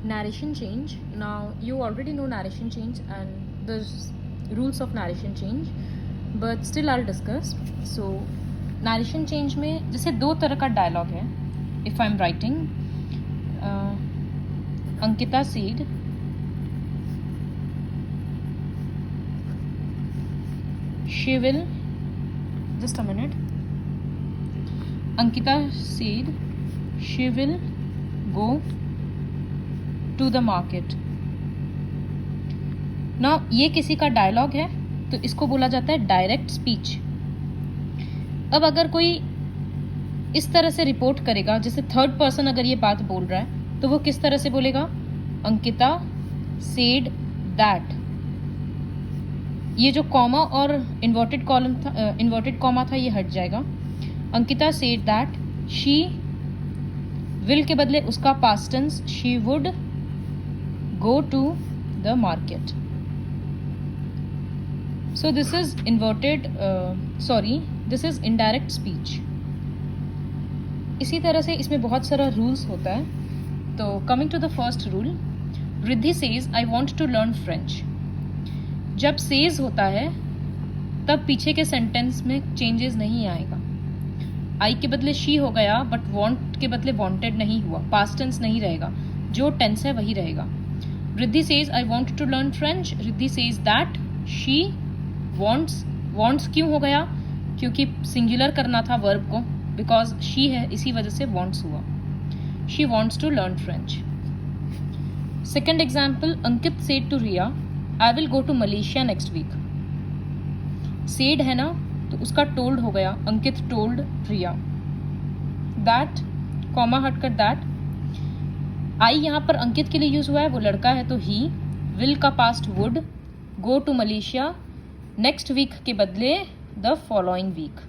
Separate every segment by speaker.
Speaker 1: narration change. Now you already know narration change and the rules of narration change, but still I'll discuss. So narration change में जैसे दो तरह का dialogue है. If I'm writing Ankita said she will, just a minute, Ankita said she will go to the market. Now ये किसी का dialogue है तो इसको बोला जाता है डायरेक्ट स्पीच. अब अगर कोई इस तरह से रिपोर्ट करेगा, जैसे थर्ड पर्सन अगर ये बात बोल रहा है तो वो किस तरह से बोलेगा? Ankita said that. ये जो कॉमा और इन्वर्टेड कॉलम था, इन्वर्टेड कॉमा था, ये हट जाएगा. Ankita said that she will के बदले उसका past tense she would go to the market. So this is this is indirect speech. इसी तरह से इसमें बहुत सारा रूल्स होता है. तो coming to the first rule, Riddhi says I want to learn French. जब सेज होता है तब पीछे के सेंटेंस में चेंजेस नहीं आएगा. आई के बदले शी हो गया, बट वॉन्ट के बदले वॉन्टेड नहीं हुआ. पास्ट टेंस नहीं रहेगा, जो टेंस है वही रहेगा. Riddhi says I want to learn French. Riddhi says that she wants. Wants क्यों हो गया? क्योंकि सिंगुलर करना था वर्ब को, बिकॉज शी है, इसी वजह से वॉन्ट्स हुआ. She wants to learn French. Second example, Ankit said to Riya I will go to Malaysia next week. Said है ना, तो उसका टोल्ड हो गया. Ankit told Riya. That comma हटकर दैट. आई यहाँ पर अंकित के लिए यूज हुआ है, वो लड़का है तो ही. विल का पास्ट would. Go to Malaysia next week के बदले द फॉलोइंग वीक.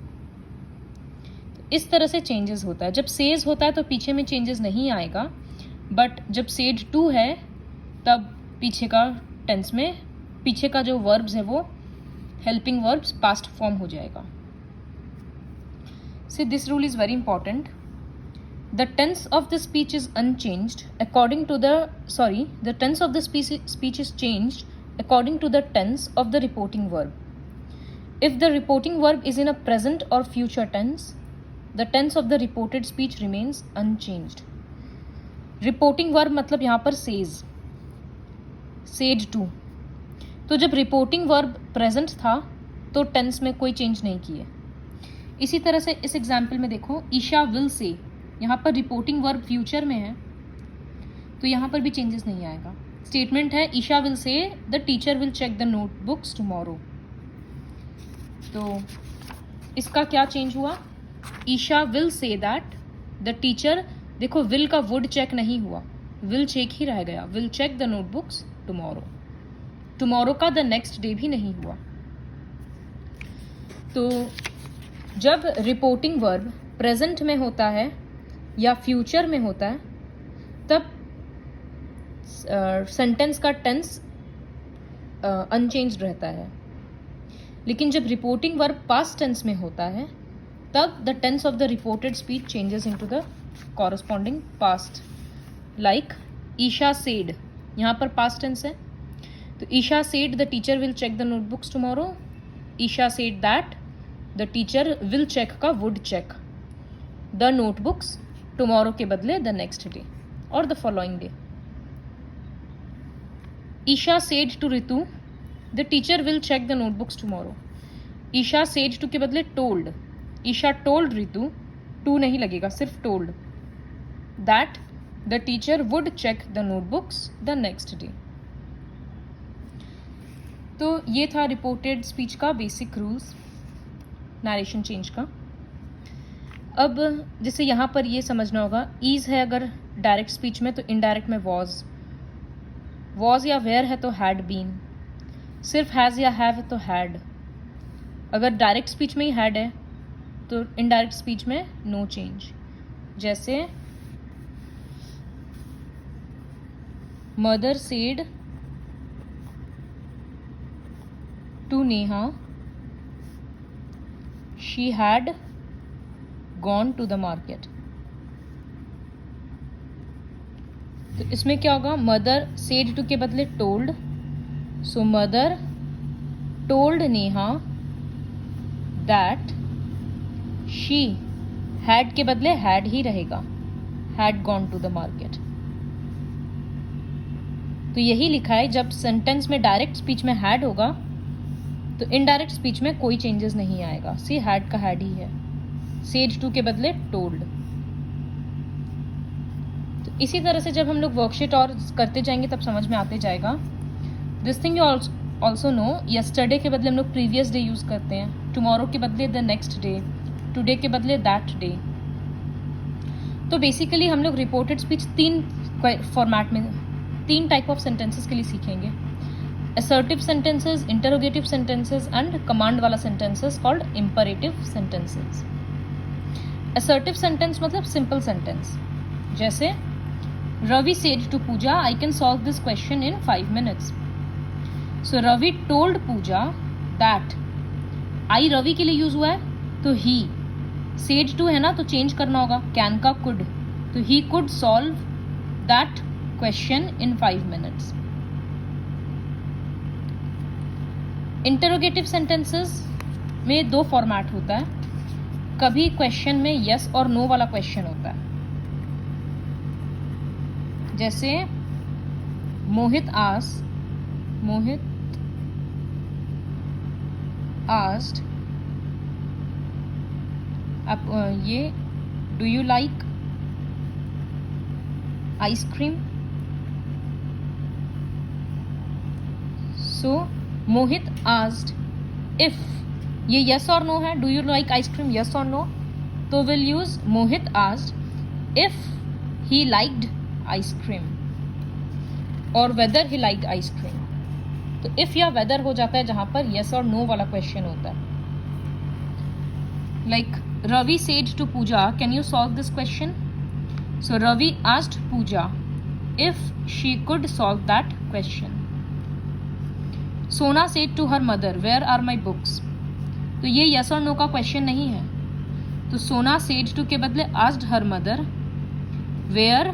Speaker 1: इस तरह से चेंजेस होता है. जब सेज होता है तो पीछे में चेंजेस नहीं आएगा, बट जब सेड टू है तब पीछे का टेंस में पीछे का जो वर्ब्स है वो हेल्पिंग वर्ब्स पास्ट फॉर्म हो जाएगा. See this rule is very important. The tense of the speech is unchanged according to the tense of the speech is changed according to the tense of the reporting verb. If the reporting verb is in a present or future tense, the tense of the reported speech remains unchanged. Reporting verb मतलब यहाँ पर says, said to. तो जब reporting verb present था तो tense में कोई change नहीं किए. इसी तरह से इस example में देखो, ईशा will say, यहाँ पर reporting verb future में है तो यहाँ पर भी changes नहीं आएगा. स्टेटमेंट है Isha will say the teacher will check the notebooks tomorrow. तो इसका क्या चेंज हुआ? Isha will say that the teacher. देखो विल का वुड चेक नहीं हुआ, विल चेक ही रह गया. Will check the notebooks tomorrow. Tomorrow का द नेक्स्ट डे भी नहीं हुआ. तो जब रिपोर्टिंग वर्ब प्रेजेंट में होता है या फ्यूचर में होता है तब सेंटेंस का टेंस अनचेंज्ड रहता है. लेकिन जब रिपोर्टिंग वर्ब पास्ट टेंस में होता है तब the tense of the reported speech changes into the corresponding past. Like Isha said, यहाँ पर पास्ट टेंस है तो Isha said the teacher will check the notebooks tomorrow. Isha said that the teacher will check का would check the notebooks tomorrow के बदले the next day और the following day. Isha said to Ritu the teacher will check the notebooks tomorrow. Isha said to के बदले told. Isha told Ritu, to नहीं लगेगा, सिर्फ told, that the teacher would check the notebooks the next day. तो ये था reported speech का बेसिक रूल्स नरेशन चेंज का. अब जैसे यहाँ पर ये समझना होगा, ईज है अगर डायरेक्ट स्पीच में तो इनडायरेक्ट में वॉज या वेयर है तो हैड बीन. सिर्फ हैज़ या हैव तो हैड. अगर डायरेक्ट स्पीच में ही हैड है तो इनडायरेक्ट स्पीच में नो चेंज. जैसे mother said to Neha she had gone to the market. तो इसमें क्या होगा, मदर सेड टू के बदले told, so mother told Neha that she, had के बदले हैड ही रहेगा, had gone to the market. तो यही लिखा है, जब सेंटेंस में डायरेक्ट स्पीच में हैड होगा तो इनडायरेक्ट स्पीच में कोई चेंजेस नहीं आएगा। सी हैड का हैड ही है, सेड टू के बदले टोल्ड। तो इसी तरह से जब हम लोग वर्कशीट और करते जाएंगे तब समझ में आते जाएगा। This thing you also know, yesterday के बदले हम लोग प्रीवियस डे यूज करते हैं, टुमारो के बदले द नेक्स्ट डे, टुडे के बदले दैट डे। तो बेसिकली हम लोग रिपोर्टेड स्पीच 3 फॉर्मेट में, 3 टाइप ऑफ सेंटेंसेस के लिए सीखेंगे। Assertive sentences, interrogative sentences and command वाला sentences called imperative sentences. Assertive sentence मतलब सिंपल सेंटेंस, जैसे Ravi said to Puja I can solve this question in 5 minutes। So Ravi told Puja that, I Ravi के लिए use हुआ है तो ही, सेड टू है ना तो चेंज करना होगा, कैन का कुड, तो he could solve that question in 5 minutes। Interrogative sentences में 2 फॉर्मेट होता है, कभी क्वेश्चन में यस और नो वाला क्वेश्चन होता है, जैसे मोहित आस्क्ड, आप ये do you like ice cream. So Mohit asked if, ये यस और नो है, do you like ice cream yes और नो, तो will use Mohit asked if he liked ice cream और वेदर ही लाइक्ड आइसक्रीम। तो इफ या वेदर हो जाता है जहां पर यस और नो वाला क्वेश्चन होता है। Like Ravi said to Puja can you solve this question, so Ravi asked Puja if she could solve that question. Sona said to her mother where are my books, तो ये यस और नो का क्वेश्चन नहीं है, तो सोना सेड टू के बदले asked her mother where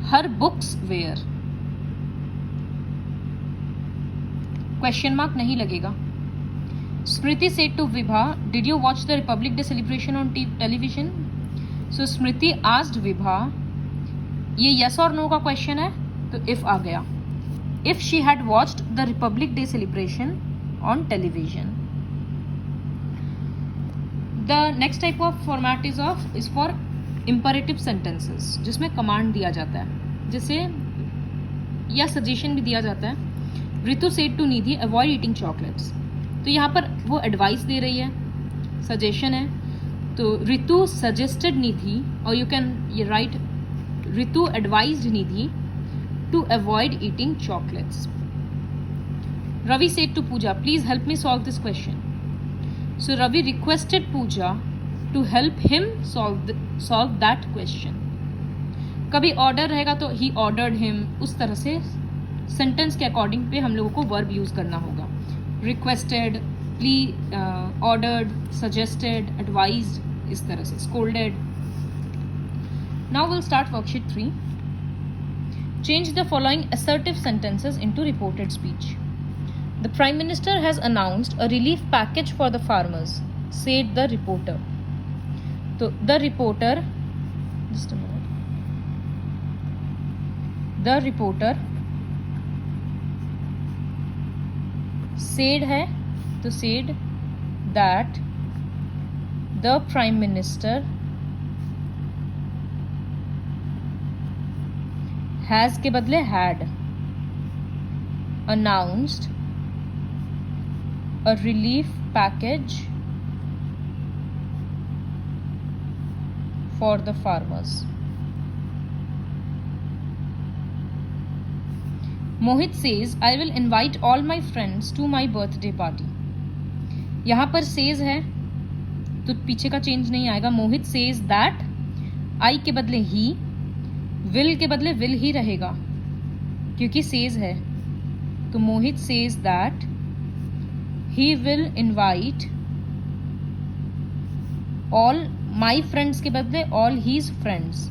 Speaker 1: her books were, question mark नहीं लगेगा। Smriti said to Vibha did you watch the Republic Day celebration on television, so Smriti asked Vibha, ये यस और नो का क्वेश्चन है तो इफ आ गया, if she had watched the Republic Day celebration on television। The next type of format is for imperative sentences, जिसमें command दिया जाता है, जैसे या सजेशन भी दिया जाता है। Ritu said to Nidhi avoid eating chocolates, तो यहाँ पर वो एडवाइस दे रही है, सजेशन है, तो रितु सजेस्टेड निधि, और you can write Ritu advised Nidhi to avoid eating chocolates। Ravi said to Pooja, please help me solve this question। So Ravi requested Pooja to help him solve that question। कभी order रहेगा तो he ordered him, उस तरह से sentence के according पे हम लोगों को वर्ब यूज करना होगा। रिक्वेस्टेड, ऑर्डर्ड, सजेस्टेड, एडवाइज्ड, इस तरह से, scolded. Now will start worksheet 3। Change the following assertive sentences into reported speech। The Prime Minister has announced a relief package for the farmers, said the reporter। So the reporter, just a minute, the reporter said है तो said that the Prime Minister has के बदले had announced a relief package for the farmers। Mohit says I will invite all my friends to my birthday party। यहां पर says है तो पीछे का चेंज नहीं आएगा। मोहित says that, I के बदले he, विल के बदले विल ही रहेगा क्योंकि सेज है, तो Mohit says that he will invite all my friends के बदले all his friends.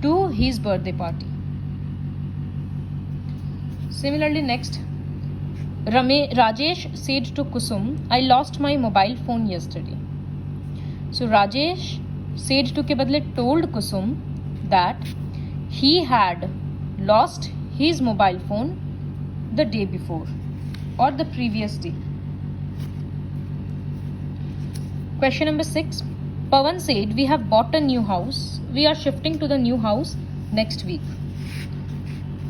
Speaker 1: to his birthday party. Similarly, next, Rajesh said to Kusum, I lost my mobile phone yesterday. So Rajesh said to के बदले told Kusum that he had lost his mobile phone the day before or the previous day. Question number 6. Pawan said, we have bought a new house. We are shifting to the new house next week.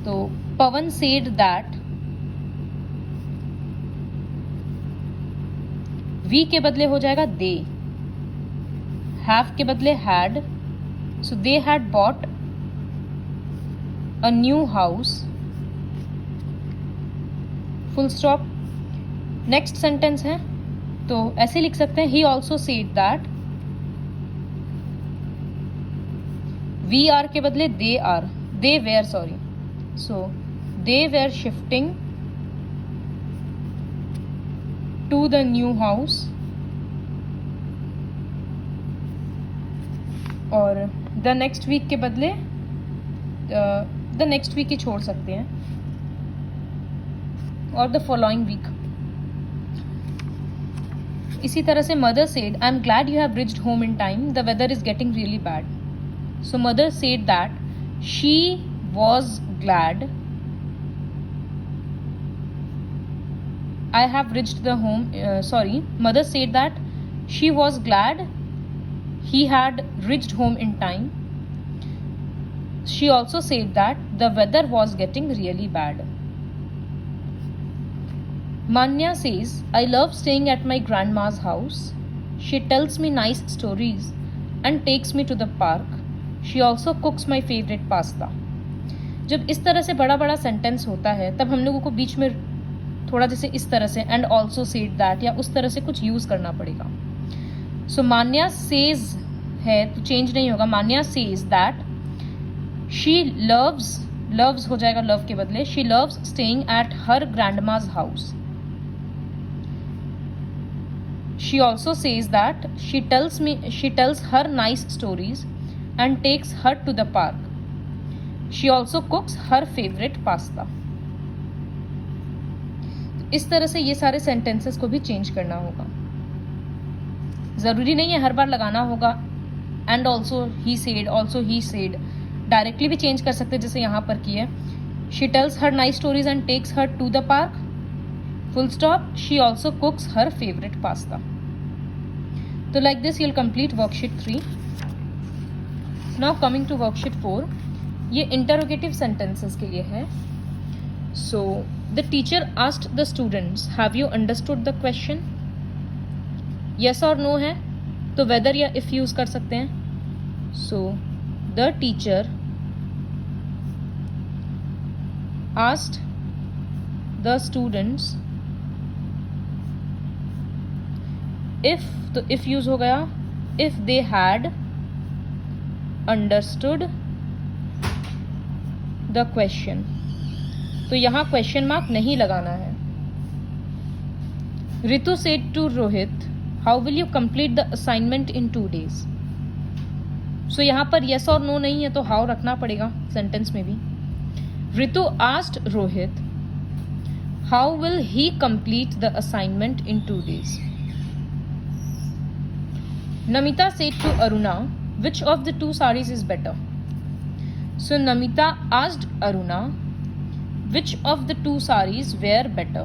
Speaker 1: So Pawan said that we के बदले हो जाएगा they. Have के बदले had. So they had bought a new house. Full stop. Next sentence है तो ऐसे लिख सकते हैं he also said that. We are के बदले they are. They were, sorry. So they were shifting to the new house. और the next week के बदले द नेक्स्ट वीक ही छोड़ सकते हैं और द फॉलोइंग वीक. इसी तरह से mother said, I am glad you have reached home in time, the weather is getting really bad. So mother said that she was glad I have reached the home. Mother said that she was glad he had reached home in time. She also said that the weather was getting really bad. Manya says, I love staying at my grandma's house. She tells me nice stories and takes me to the park. She also cooks my favorite pasta. जब इस तरह से बड़ा बड़ा sentence होता है तब हम लोगों को बीच में थोड़ा जैसे इस तरह से एंड ऑल्सो सेड दैट या उस तरह से कुछ यूज करना पड़ेगा. सो मान्या सेज है तो चेंज नहीं होगा. Manya says that she loves हो जाएगा लव के बदले. She loves staying at her grandma's house. She also says that she tells her nice stories and takes her to the park. She also cooks her favourite pasta. इस तरह से ये सारे sentences को भी चेंज करना होगा. ज़रूरी नहीं है हर बार लगाना होगा and also he said. Directly भी चेंज कर सकते जैसे यहाँ पर की है. She tells her nice stories and takes her to the park. Full stop. She also cooks her favourite pasta. तो like this you'll complete worksheet 3. Now coming to worksheet 4. ये इंटरोगेटिव सेंटेंसेस के लिए है. So the teacher asked the students, have you understood the question? Yes or no है तो whether या if use कर सकते हैं. So the teacher asked the students if, तो if use हो गया if they had understood the question. तो यहाँ क्वेश्चन मार्क नहीं लगाना है. Ritu said to Rohit, how will you complete the assignment in 2 days? सो यहाँ पर यस और नो नहीं है तो हाउ रखना पड़ेगा सेंटेंस में भी. Ritu asked Rohit, how will he complete the assignment in 2 days? Namita said to Aruna, which of the 2 sarees is better? So Namita asked Aruna, which of the 2 sarees were better?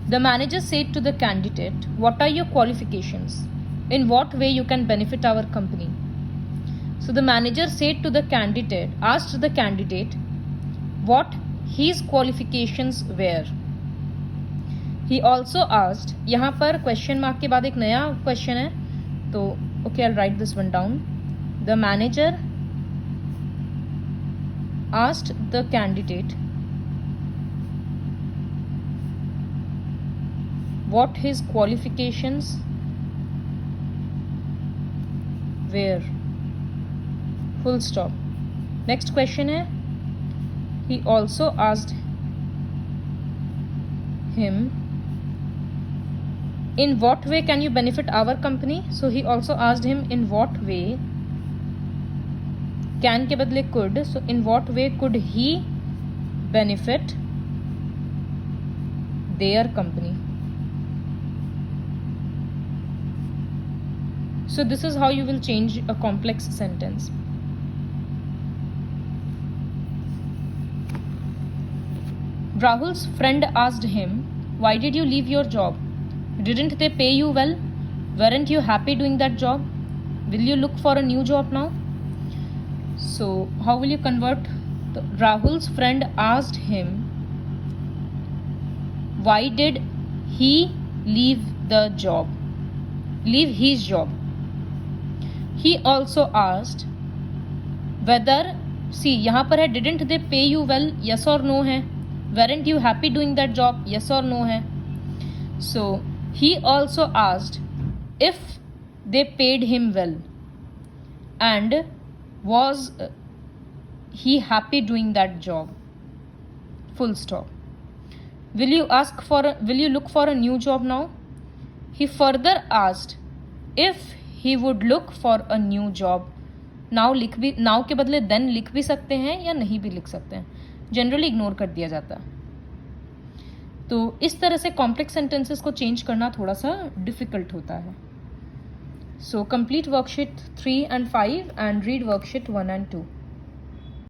Speaker 1: The manager said to the candidate, what are your qualifications? In what way you can benefit our company? So the manager said to the candidate, asked the candidate what his qualifications were. He also asked, यहाँ पर question mark के बाद एक नया question है तो okay, I'll write this one down. The manager asked the candidate what his qualifications were. Full stop. Next question है, he also asked him, in what way can you benefit our company? So he also asked him, in what way can के बदले could, so in what way could he benefit their company. So this is how you will change a complex sentence. Rahul's friend asked him, "Why did you leave your job? Didn't they pay you well? Weren't you happy doing that job? Will you look for a new job now?" So how will you convert? Rahul's friend asked him, why did he leave the job? Leave his job. He also asked whether, see यहाँ पर है didn't they pay you well, yes or no है, weren't you happy doing that job, yes or no है. So he also asked if they paid him well and was he happy doing that job, full stop. Will you look for a new job now? He further asked if he would look for a new job. Now के बदले then लिख भी सकते हैं या नहीं भी लिख सकते हैं, जनरली इग्नोर कर दिया जाता है. तो इस तरह से कॉम्प्लेक्स सेंटेंसेस को चेंज करना थोड़ा सा डिफिकल्ट होता है. So complete worksheet 3 and 5 and read worksheet 1 and 2.